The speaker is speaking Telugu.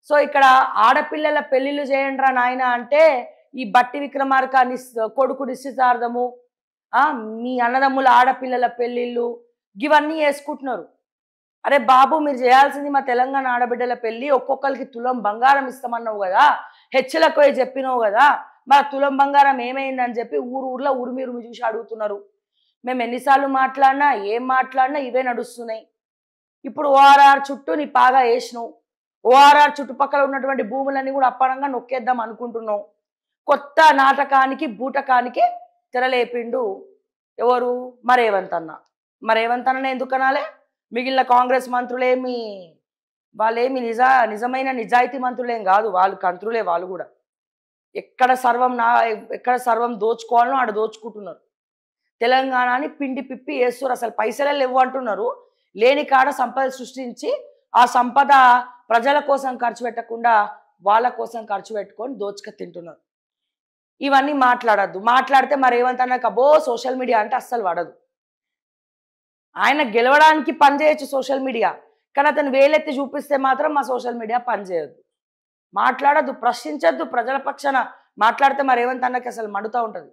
సో ఇక్కడ ఆడపిల్లల పెళ్లిళ్ళు చేయండిరా నాయన అంటే ఈ బట్టి విక్రమార్క కొడుకు నిశ్చితార్థము, మీ అన్నదమ్ముల ఆడపిల్లల పెళ్లిళ్ళు ఇవన్నీ చేసుకుంటున్నారు. అరే బాబు, మీరు చేయాల్సింది మా తెలంగాణ ఆడబిడ్డల పెళ్లి, ఒక్కొక్కరికి తులం బంగారం ఇస్తామన్నావు కదా, హెచ్చలకు పోయి చెప్పినావు కదా, మరి తులం బంగారం ఏమైందని చెప్పి ఊర్లో ఉరిమి చూసి అడుగుతున్నారు. మేము ఎన్నిసార్లు మాట్లాడినా ఏం మాట్లాడినా ఇవే నడుస్తున్నాయి. ఇప్పుడు ఓఆర్ఆర్ చుట్టూ నీ పాగా వేసినావు. ఓఆర్ఆర్ చుట్టుపక్కల ఉన్నటువంటి భూములన్నీ కూడా అప్పనంగా నొక్కేద్దాం అనుకుంటున్నావు. కొత్త నాటకానికి బూటకానికి తెరలేపిండు ఎవరు? రేవంత్ అన్న. రేవంత్ అన్న ఎందుకు అనాలే? మిగిలిన కాంగ్రెస్ మంత్రులేమి వాళ్ళేమి నిజమైన నిజాయితీ మంత్రులేం కాదు, వాళ్ళు కంత్రులే. వాళ్ళు కూడా ఎక్కడ సర్వం దోచుకోవాలనో ఆడ దోచుకుంటున్నారు. తెలంగాణని పిండి పిప్పి వేస్తున్నారు. అసలు పైసలే లేవు అంటున్నారు. లేని కాడ సంపద సృష్టించి ఆ సంపద ప్రజల కోసం ఖర్చు పెట్టకుండా వాళ్ళ కోసం ఖర్చు పెట్టుకొని దోచుక తింటున్నారు. ఇవన్నీ మాట్లాడద్దు. మాట్లాడితే రేవంత్ అన్నకు అబ్బో సోషల్ మీడియా అంటే అస్సలు పడదు. ఆయన గెలవడానికి పనిచేయచ్చు సోషల్ మీడియా, కానీ అతను వేలెత్తి చూపిస్తే మాత్రం మా సోషల్ మీడియా పనిచేయద్దు. మాట్లాడద్దు, ప్రశ్నించద్దు. ప్రజల పక్షాన మాట్లాడితే రేవంత్ అన్నకి అసలు మండుతూ ఉంటుంది.